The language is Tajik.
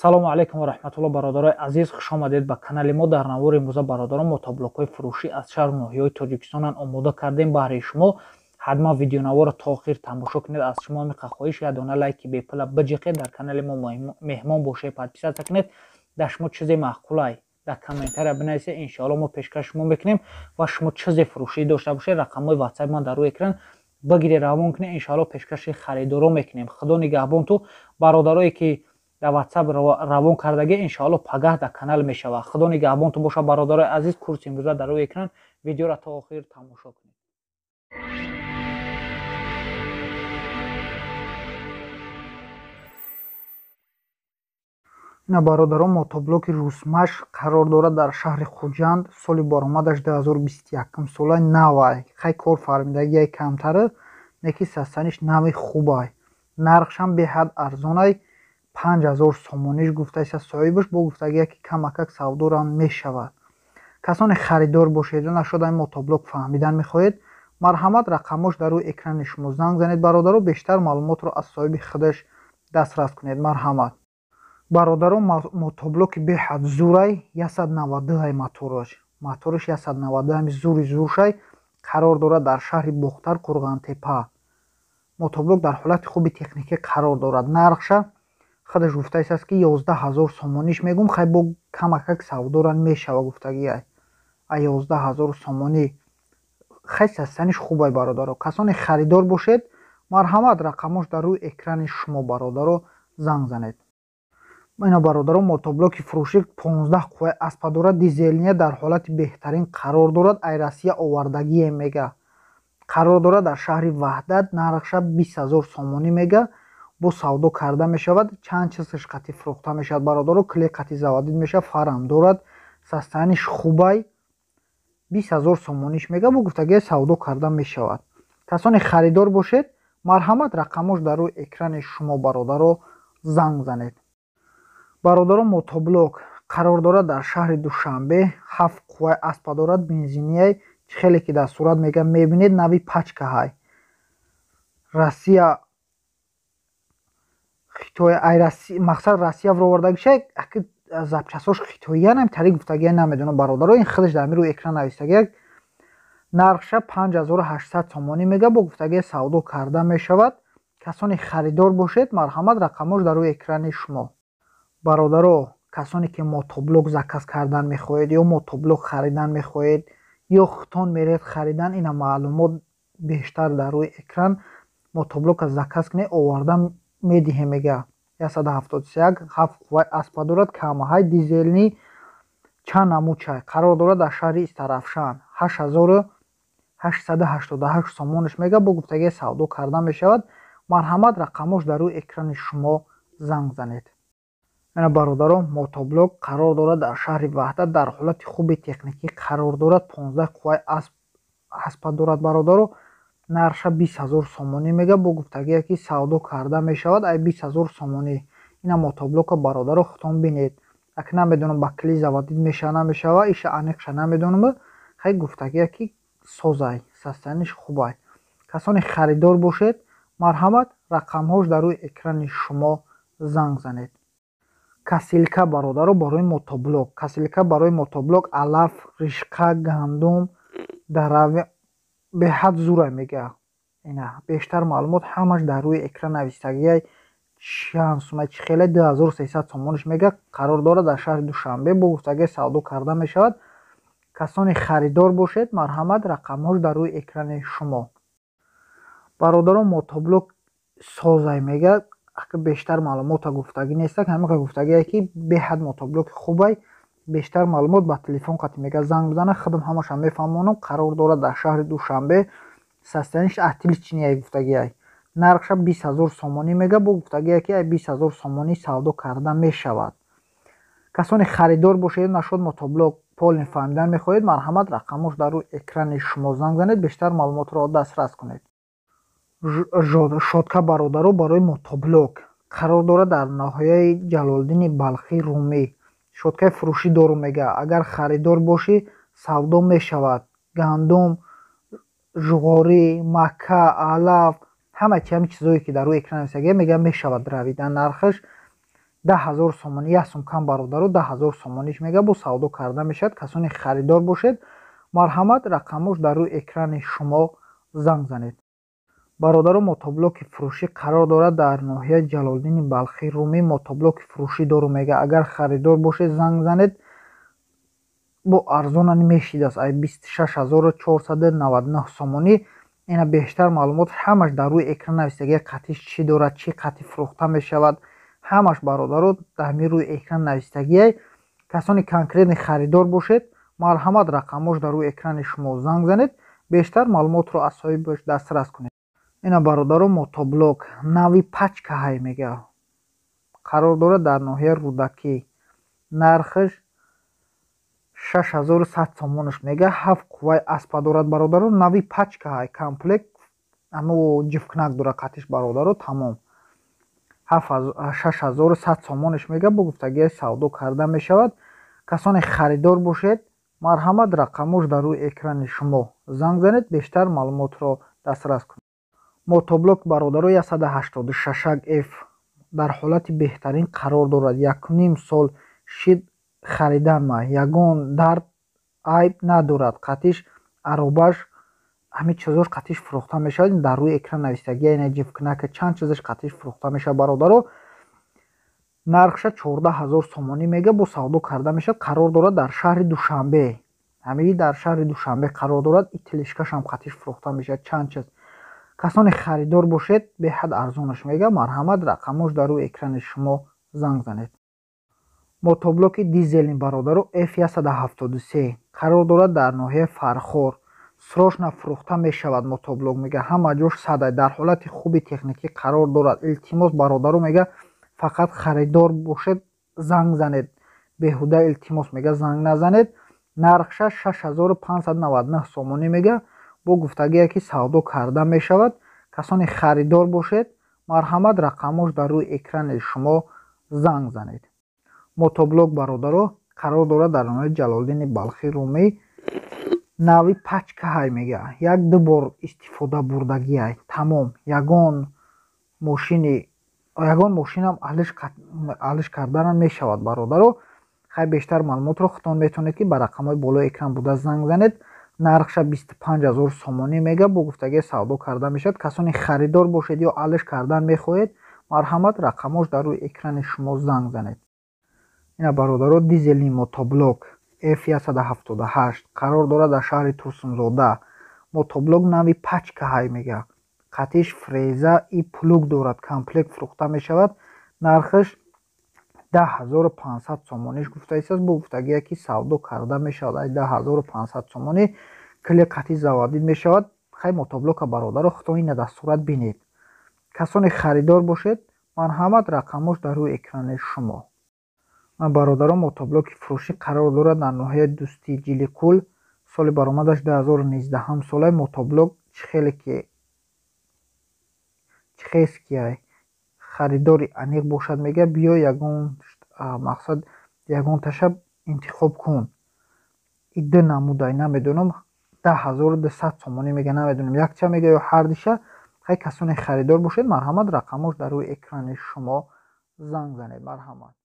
салому алайкум ва раҳматуллоҳ. бародарои азиз, хуш омадед ба канали мо. дар навори имрӯза бародарон мотоблокҳои фурӯшӣ аз шаҳру ноҳияҳои тоҷикистонан омода кардем баҳри шумо. ҳатман видеонаворро то охир тамошо кунед. аз шумо ҳамин хоҳиш ядона лайки бепула биҷиқед, дар канали мо меҳмон бошед, подписатсия кунед, дар шумо чизе маъқулай дар комментария бинависед. иншоалло мо пешкаш шумо мекунем ва шумо чизе фурӯшӣ дошта бошед, рақамҳои ватсап ман дар рӯи экран бигиред, равон кунед. иншоалло пешкаши харидоро мекунем. худо нигаҳбон ту бародарое ки дар ватсап равон кардаги, иншоалло пагаҳ дар канал мешавад. худо нигаҳбон ту боша бародарои азиз. курси имрӯза дар рӯи экран, видеоро то охир тамошо кунед. ина бародарон мотоблоки русмаш қарор дорад дар шаҳри хуҷанд. соли баромадаш 2021 солай навай хай кор фармидагиай камтара, неки састаниш нави хубай, нархшам беҳад арзонай, 5000 сомониш гуфтаиса соҳибаш, бо гуфтагия ки камакак савдорам мешавад. касоне харидор бошед ё нашуда ин мотоблок фаҳмидан мехоҳед, марҳамат рақамош дар рӯи экрани шумо занг занед бародаро, бештар маълумотро аз соҳиби худаш дастрас кунед. марҳамат бародаро, мотоблоки беҳад зурай 192 моториш 192 зури зуршай қарор дорад дар шаҳри бохтар, қурғантепа. мотоблок дар ҳолати хуби техникӣ қарор дорад. нархша худаш гуфтаистааст ки 11000 сомониш мегум, хай бо камакак савдоран мешава гуфтагиай. 11000 сомонӣ хай састаниш хубай бародаро. касоне харидор бошед, марҳамат рақамош дар рӯи экрани шумо бародаро занг занед. ина бародаро мотоблоки фурӯшӣ 15 қувваи аспа дорад, дизелния дар ҳолати беҳтарин қарор дорад, айрасия овардагие мега. қарор дорад дар шаҳри ваҳдат, нархша 20000 сомонӣ мега, бо савдо карда мешавад. чанд чизаш қати фурӯхта мешавад бародаро, кле қати заводид мешавад, фарам дорад, састаниш хубай 20000 сомониш мега, бо гуфтагия савдо карда мешавад. касоне харидор бошед, марҳамат рақамош дар рӯи экрани шумо бародаро занг занед. бародаро мотоблок қарор дорад дар шаҳри душанбе, 7 қувваи аспа дорад, бензинияй, хеле ки дар сурат мега мебинед, нави пачкаҳай. Россия Хитой мақсад Россия вровардагиша аки запчасош хитоиянам тари гуфтагия намедонам бародаро, ин худаш дар рӯи экран навистагия. нархша 5800 сомонӣ мега, бо гуфтагия савдо карда мешавад. касоне харидор бошед, марҳамат рақамош дар рӯи экрани шумо. бародаро, касоне ки мотоблок заказ кардан мехоҳед ё мотоблок харидан мехоҳед ё хутон меред харидан, ина маълумот бештар дар рӯи экран. мотоблока заказ кунед, оварда медиҳем мега 171 7 қувваи аспа дорад, камаҳай, дизелни, чанд намудчай қарор дорад дар шаҳри Истарафшан, 8888 сомониш мега, бо гуфтагия савдо карда мешавад. марҳамат рақамош дар рӯи экрани шумо занг занед. ина бародаро, мотоблок қарор дорад дар шаҳри ваҳдат, дар ҳолати хуби техникӣ қарор дорад, 15 қувваи аспа дорад бародаро, нархша 20000 сомонӣ мега, бо гуфтагия ки савдо карда мешавад. 20000 сомонӣ. ина мотоблока бародаро хутон бинед, як намедонам ба кли заводид мешава намешава, иша аниқша намедонам, хай гуфтагия ки созай, састаниш хубай. касоне харидор бошед, марҳамат рақамҳош дар рӯи экрани шумо занг занед. касилка бародаро барои мотоблок, касилка барои мотоблок алаф, ришқа, гандум дарави беҳад зурай мега. ина бештар маълумот ҳамаш дар рӯи экран навистагиай. шансумай чихелай 2300 сомониш мега, қарор дорад дар шаҳри душанбе, бо гуфтагия савдо карда мешавад. касоне харидор бошед, марҳамат рақамҳош дар рӯи экрани шумо. бародаро, мотоблок созай мега, бештар маълумота гуфтагӣ неста, ҳамика гуфтагие ки беҳад мотоблоки хубай. бештар маълумот ба телефон қати мега занг бизана, худам ҳамаша мефаҳмонам. қарор дорад дар шаҳри душанбе, састаниш атиличнияй гуфтагиай. нархша 20000 сомонӣ мега, бо гуфтагие ки 20000 сомонӣ савдо карда мешавад. касоне харидор бошед, нашуд мотоблок полин фаҳмидан мехоҳед, марҳамат рақамош дар рӯи экрани шумо занг занед, бештар маълумотро дастрас кунед. шодка бародаро барои мотоблок қарор дорад дар ноҳияи ҷалолиддини балхи румӣ. шодкаи фурӯшӣ дорум мега, агар харидор бошӣ савдо мешавад. гандум, жуғорӣ, макка, алаф, ҳама чизое ки дар рӯи экран навистагия мега мешавад равидан. нархаш 10,000 сомонӣ, 1 сум кам бародару 10,000 сомониш мега бо савдо карда мешавад. касоне харидор бошед, марҳамат, рақамош дар рӯи экрани шумо занг занед. бародару мотоблоки фурӯшӣ қарор дорад дар ноҳияи Ҷалолиддини Балхи Румӣ. мотоблоки фурӯшӣ дорум мега агар харидор бошед занг занед, бо арзона мешид аст, ай 26499 сомонӣ. ина бештар маълумот ҳамаш дар рӯи экран навистагии қатиш чӣ дорад, чӣ қати фурӯхта мешавад, ҳамаш бародару дар рӯи экран навистагиай. касони конкретни харидор бошед, марҳамат, рақамош дар рӯи экрани шумо занг занед, бештар маълумотро аз соҳибаш дастрас кунед. ина бародару мотоблок нави пачка ҳай мега, қарор дорад дар ноҳияи Рудакӣ. нархаш 6100 сомонаш мега, 7 қувваи аспа дорад бародару. нави пачка ҳай комплект, амо ҷифкнак дорад қатиш бародару, тамом 6100 сомонаш мега, бо гуфтагиаш савдо карда мешавад. касоне харидор бошед, марҳамат, рақамош дар рӯи экрани шумо занг занед, бештар маълумотро дастрас кунед. мотоблок бародару 186F дар ҳолати беҳтарин қарор дорад. 1.5 сол шид хариданма, ягон дард айб надорад. қатиш аробаш ҳамин чизош қатиш фурӯхта мешавад. дар рӯи экран навистагия ина ҷифкнака чанд чизаш қатиш фурӯхта мешавад бародару. нархша 14000 сомонӣ мега, бо савдо карда мешавад. қарор дорад дар шаҳри Душанбе, ҳамин дар шаҳри Душанбе қарор дорад. ителишкашам қатиш фурӯхта мешавад чанд чиз. касоне харидор бошед, беҳад арзонаш мега, марҳамат, рақамош дар рӯи экрани шумо занг занед. мотоблоки дизелни бародару F173 қарор дорад дар ноҳияи Фархор. срочно фурӯхта мешавад. мотоблок мега ҳама ҷош садай, дар ҳолати хуби техникӣ қарор дорад. илтимос бародару мега фақат харидор бошед, занг занед, беҳуда илтимос мега занг назанед. нархша 6599 сомонӣ мега, бо гуфтагие ки савдо карда мешавад. касоне харидор бошед, марҳамат, рақамош дар рӯи экрани шумо занг занед. мотоблок бародару қарор дорад дар ноҳияи Ҷалолиддини Балхи Румӣ. нави пачка ҳай мега, 1-2 бор истифода бурдагиай, тамом. ягон мошинам алиш карданам мешавад бародару. хай бештар маълумотро худтон метавонед ки ба рақамҳои болои экран буда занг занед. нархша 25000 сомонӣ мега, бо гуфтагие савдо карда мешавад. касоне харидор бошед ё алиш кардан мехоҳед, марҳамат, рақамош дар рӯи экрани шумо занг занед. ина бародару дизелни мотоблок F178 қарор дорад дар шаҳри Турсунзода. мотоблок нави пачка ҳай мега, қатиш фреза и плуг дорад, комплект фурӯхта мешавад. нархаш 10500 сомониш гуфтаистааст, бо гуфтагие ки савдо карда мешавад. ай 10500 сомонӣ кили қатиш заводид мешавад. хай мотоблока бародару худтон ина дар сурат бинед. касоне харидор бошед, марҳамат, рақамош дар рӯи экрани шумо. бародару мотоблоки фурӯшӣ қарор дорад дар ноҳияи Дӯстии Ҷиликӯл. соли баромадаш 2019 солай. мотоблок чихескиай харидори аниқ бошад мега, биё ягонташа интихоб кун. идда намудай, намедонам 10200 сомонӣ мега, намедонам якча мега ё ҳардиша. хай касоне харидор бошед, марҳамат, рақамош дар рӯи экрани шумо занг занед. марҳамат.